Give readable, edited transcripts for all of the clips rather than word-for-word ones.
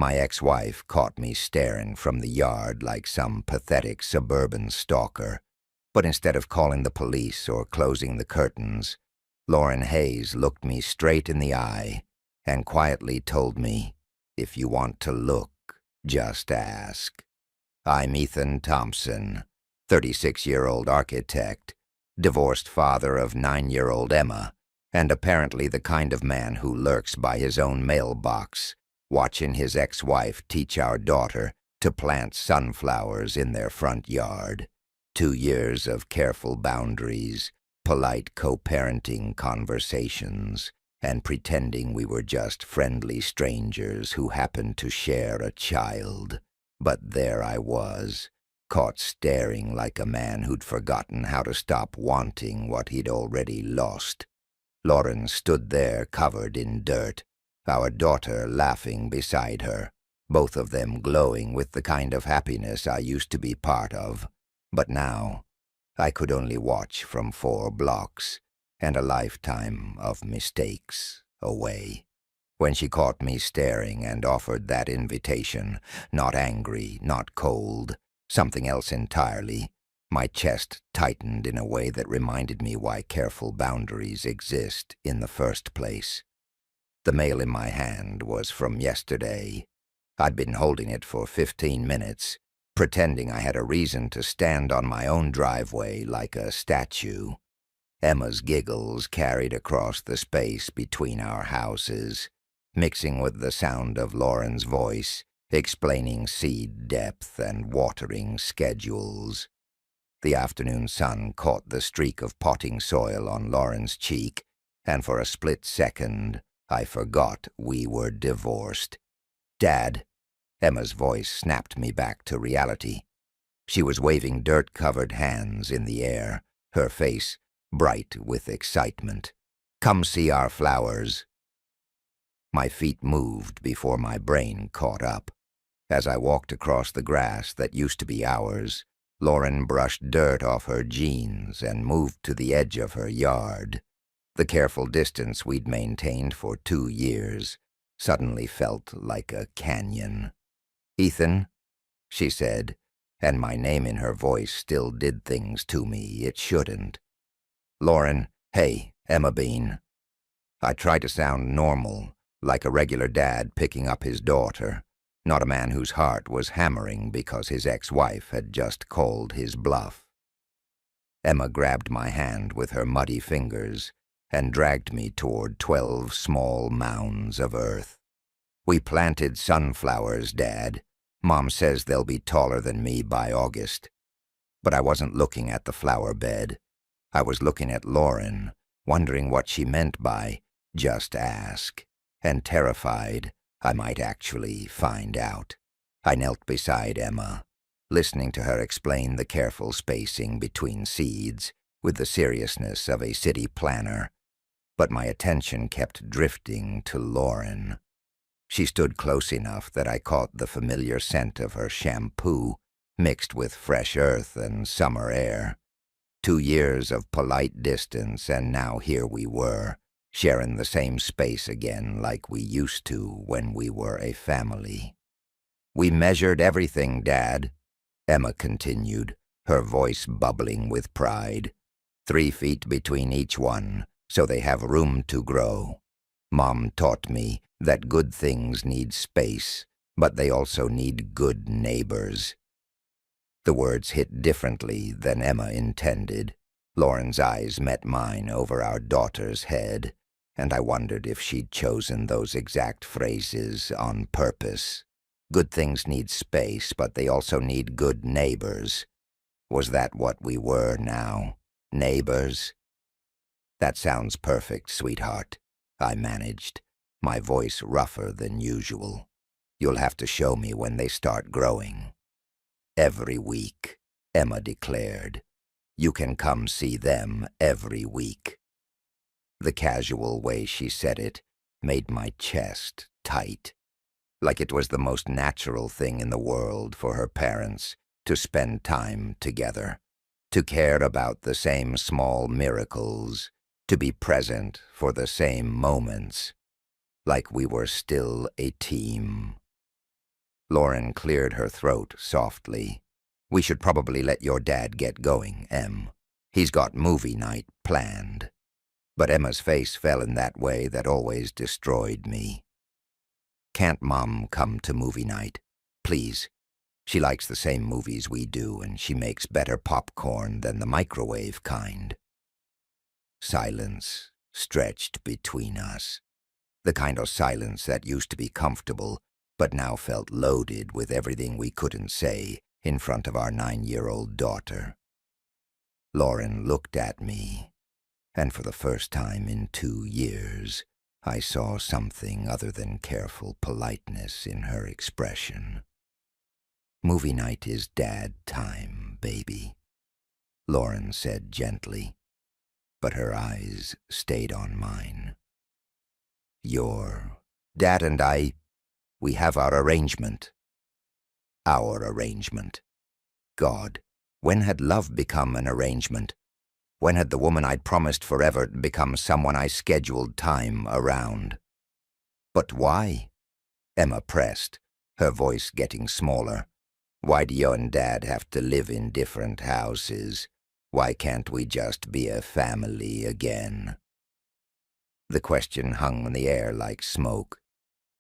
My ex-wife caught me staring from the yard like some pathetic suburban stalker, but instead of calling the police or closing the curtains, Lauren Hayes looked me straight in the eye and quietly told me, "If you want to look, just ask." I'm Ethan Thompson, 36-year-old architect, divorced father of 9-year-old Emma, and apparently the kind of man who lurks by his own mailbox, watching his ex-wife teach our daughter to plant sunflowers in their front yard. 2 years of careful boundaries, polite co-parenting conversations, and pretending we were just friendly strangers who happened to share a child. But there I was, caught staring like a man who'd forgotten how to stop wanting what he'd already lost. Lauren stood there covered in dirt, our daughter laughing beside her, both of them glowing with the kind of happiness I used to be part of. But now, I could only watch from 4 blocks and a lifetime of mistakes away. When she caught me staring and offered that invitation, not angry, not cold, something else entirely, my chest tightened in a way that reminded me why careful boundaries exist in the first place. The mail in my hand was from yesterday. I'd been holding it for 15 minutes, pretending I had a reason to stand on my own driveway like a statue. Emma's giggles carried across the space between our houses, mixing with the sound of Lauren's voice, explaining seed depth and watering schedules. The afternoon sun caught the streak of potting soil on Lauren's cheek, and for a split second, I forgot we were divorced. "Dad," Emma's voice snapped me back to reality. She was waving dirt-covered hands in the air, her face bright with excitement. "Come see our flowers." My feet moved before my brain caught up. As I walked across the grass that used to be ours, Lauren brushed dirt off her jeans and moved to the edge of her yard. The careful distance we'd maintained for 2 years suddenly felt like a canyon. "Ethan," she said, and my name in her voice still did things to me it shouldn't. "Lauren, hey, Emma Bean." I tried to sound normal, like a regular dad picking up his daughter, not a man whose heart was hammering because his ex-wife had just called his bluff. Emma grabbed my hand with her muddy fingers and dragged me toward 12 small mounds of earth. "We planted sunflowers, Dad. Mom says they'll be taller than me by August." But I wasn't looking at the flower bed. I was looking at Lauren, wondering what she meant by "just ask," and terrified I might actually find out. I knelt beside Emma, listening to her explain the careful spacing between seeds with the seriousness of a city planner, but my attention kept drifting to Lauren. She stood close enough that I caught the familiar scent of her shampoo mixed with fresh earth and summer air. 2 years of polite distance, and now here we were, sharing the same space again like we used to when we were a family. "We measured everything, Dad," Emma continued, her voice bubbling with pride. 3 feet between each one, so they have room to grow. Mom taught me that good things need space, but they also need good neighbors. The words hit differently than Emma intended. Lauren's eyes met mine over our daughter's head, and I wondered if she'd chosen those exact phrases on purpose. Good things need space, but they also need good neighbors. Was that what we were now? Neighbors? "That sounds perfect, sweetheart," I managed, my voice rougher than usual. "You'll have to show me when they start growing." "Every week," Emma declared. "You can come see them every week." The casual way she said it made my chest tight, like it was the most natural thing in the world for her parents to spend time together, to care about the same small miracles, to be present for the same moments, like we were still a team. Lauren cleared her throat softly. We should probably let your dad get going, Em. He's got movie night planned. But Emma's face fell in that way that always destroyed me. Can't Mom come to movie night? Please. She likes the same movies we do, and she makes better popcorn than the microwave kind. Silence stretched between us. The kind of silence that used to be comfortable, but now felt loaded with everything we couldn't say in front of our 9-year-old daughter. Lauren looked at me, and for the first time in 2 years, I saw something other than careful politeness in her expression. Movie night is dad time, baby, Lauren said gently, but her eyes stayed on mine. Your dad and we have our arrangement. Our arrangement. God, when had love become an arrangement? When had the woman I'd promised forever become someone I scheduled time around? But why? Emma pressed, her voice getting smaller. Why do you and Dad have to live in different houses? Why can't we just be a family again? The question hung in the air like smoke.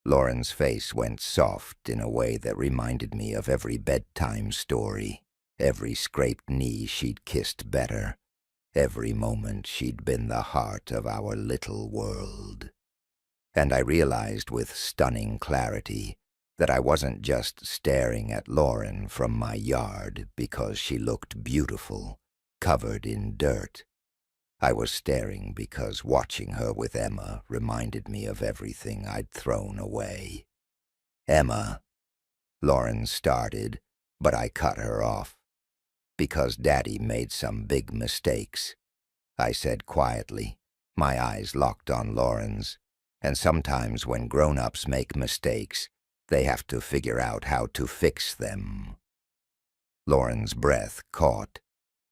Lauren's face went soft in a way that reminded me of every bedtime story, every scraped knee she'd kissed better, every moment she'd been the heart of our little world. And I realized with stunning clarity that I wasn't just staring at Lauren from my yard because she looked beautiful, covered in dirt. I was staring because watching her with Emma reminded me of everything I'd thrown away. Emma, Lauren started, but I cut her off. Because Daddy made some big mistakes, I said quietly, my eyes locked on Lauren's. And sometimes when grown-ups make mistakes, they have to figure out how to fix them. Lauren's breath caught.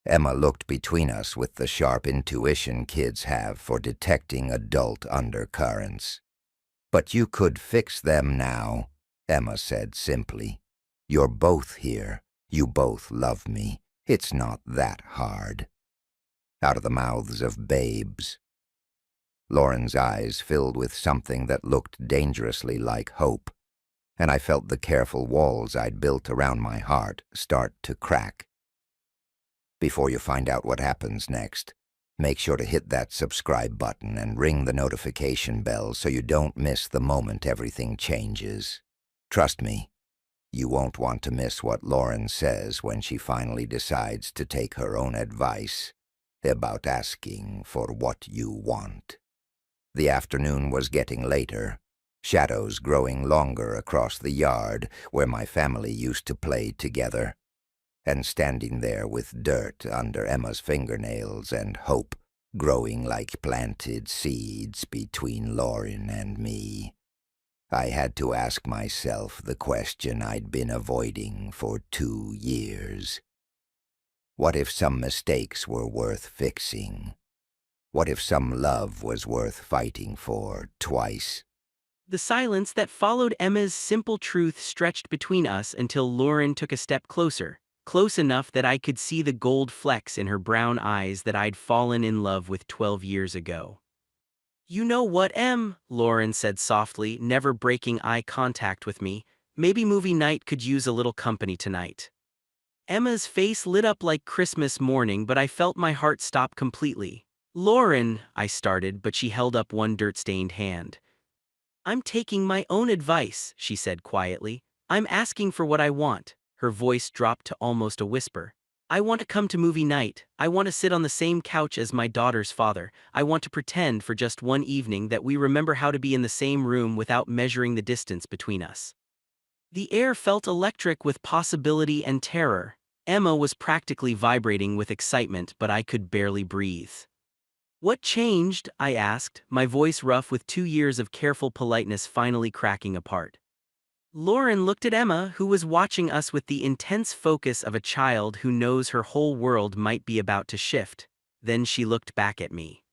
Emma looked between us with the sharp intuition kids have for detecting adult undercurrents. But you could fix them now, Emma said simply. You're both here. You both love me. It's not that hard. Out of the mouths of babes. Lauren's eyes filled with something that looked dangerously like hope, and I felt the careful walls I'd built around my heart start to crack. Before you find out what happens next, make sure to hit that subscribe button and ring the notification bell so you don't miss the moment everything changes. Trust me, you won't want to miss what Lauren says when she finally decides to take her own advice about asking for what you want. The afternoon was getting later, shadows growing longer across the yard where my family used to play together. And standing there with dirt under Emma's fingernails and hope growing like planted seeds between Lauren and me, I had to ask myself the question I'd been avoiding for 2 years. What if some mistakes were worth fixing? What if some love was worth fighting for twice? The silence that followed Emma's simple truth stretched between us until Lauren took a step closer. Close enough that I could see the gold flecks in her brown eyes that I'd fallen in love with 12 years ago. You know what, Em? Lauren said softly, never breaking eye contact with me. Maybe movie night could use a little company tonight. Emma's face lit up like Christmas morning, but I felt my heart stop completely. Lauren, I started, but she held up one dirt-stained hand. I'm taking my own advice, she said quietly. I'm asking for what I want. Her voice dropped to almost a whisper. I want to come to movie night. I want to sit on the same couch as my daughter's father. I want to pretend for just one evening that we remember how to be in the same room without measuring the distance between us. The air felt electric with possibility and terror. Emma was practically vibrating with excitement, but I could barely breathe. What changed? I asked, my voice rough with 2 years of careful politeness finally cracking apart. Lauren looked at Emma, who was watching us with the intense focus of a child who knows her whole world might be about to shift. Then she looked back at me.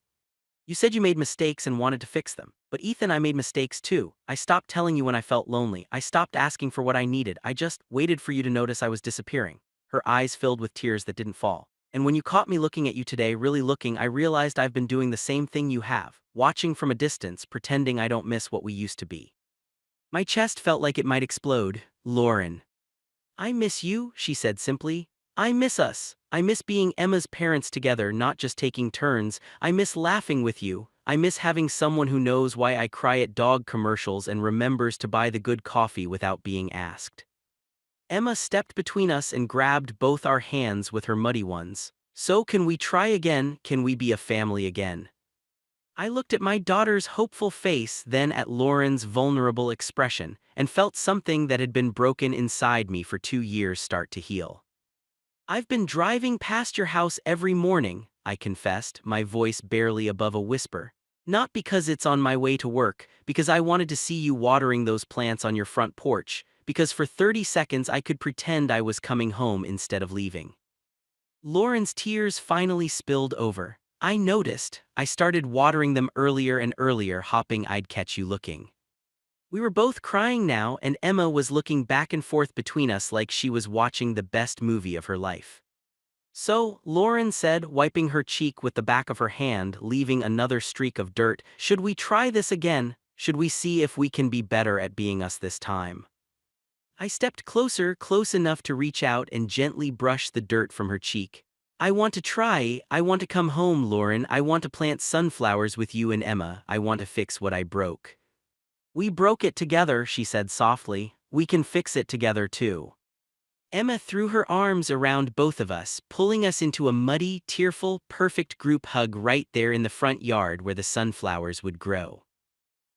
You said you made mistakes and wanted to fix them. But Ethan, I made mistakes too. I stopped telling you when I felt lonely. I stopped asking for what I needed. I just waited for you to notice I was disappearing." Her eyes filled with tears that didn't fall. "And when you caught me looking at you today, really looking, I realized I've been doing the same thing you have, watching from a distance, pretending I don't miss what we used to be." My chest felt like it might explode. "Lauren, I miss you," she said simply. "I miss us. I miss being Emma's parents together, not just taking turns. I miss laughing with you. I miss having someone who knows why I cry at dog commercials and remembers to buy the good coffee without being asked." Emma stepped between us and grabbed both our hands with her muddy ones. "So can we try again? Can we be a family again?" I looked at my daughter's hopeful face, then at Lauren's vulnerable expression, and felt something that had been broken inside me for 2 years start to heal. "I've been driving past your house every morning," I confessed, my voice barely above a whisper. "Not because it's on my way to work, because I wanted to see you watering those plants on your front porch, because for 30 seconds I could pretend I was coming home instead of leaving." Lauren's tears finally spilled over. "I noticed. I started watering them earlier and earlier, hoping I'd catch you looking." We were both crying now, and Emma was looking back and forth between us like she was watching the best movie of her life. "So," Lauren said, wiping her cheek with the back of her hand, leaving another streak of dirt, "should we try this again? Should we see if we can be better at being us this time?" I stepped closer, close enough to reach out and gently brush the dirt from her cheek. "I want to try. I want to come home, Lauren. I want to plant sunflowers with you and Emma. I want to fix what I broke." "We broke it together," she said softly. "We can fix it together too." Emma threw her arms around both of us, pulling us into a muddy, tearful, perfect group hug right there in the front yard where the sunflowers would grow.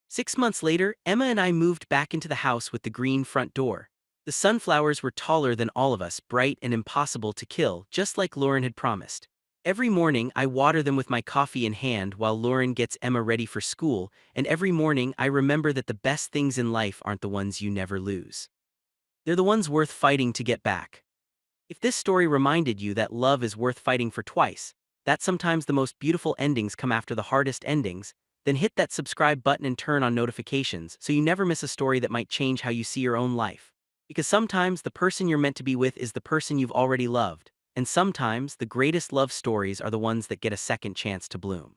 6 months later, Emma and I moved back into the house with the green front door. The sunflowers were taller than all of us, bright and impossible to kill, just like Lauren had promised. Every morning, I water them with my coffee in hand while Lauren gets Emma ready for school, and every morning I remember that the best things in life aren't the ones you never lose. They're the ones worth fighting to get back. If this story reminded you that love is worth fighting for twice, that sometimes the most beautiful endings come after the hardest endings, then hit that subscribe button and turn on notifications so you never miss a story that might change how you see your own life. Because sometimes the person you're meant to be with is the person you've already loved, and sometimes the greatest love stories are the ones that get a second chance to bloom.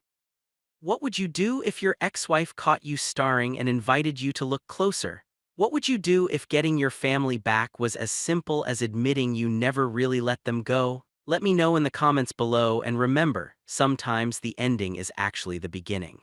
What would you do if your ex-wife caught you starring and invited you to look closer? What would you do if getting your family back was as simple as admitting you never really let them go? Let me know in the comments below, and remember, sometimes the ending is actually the beginning.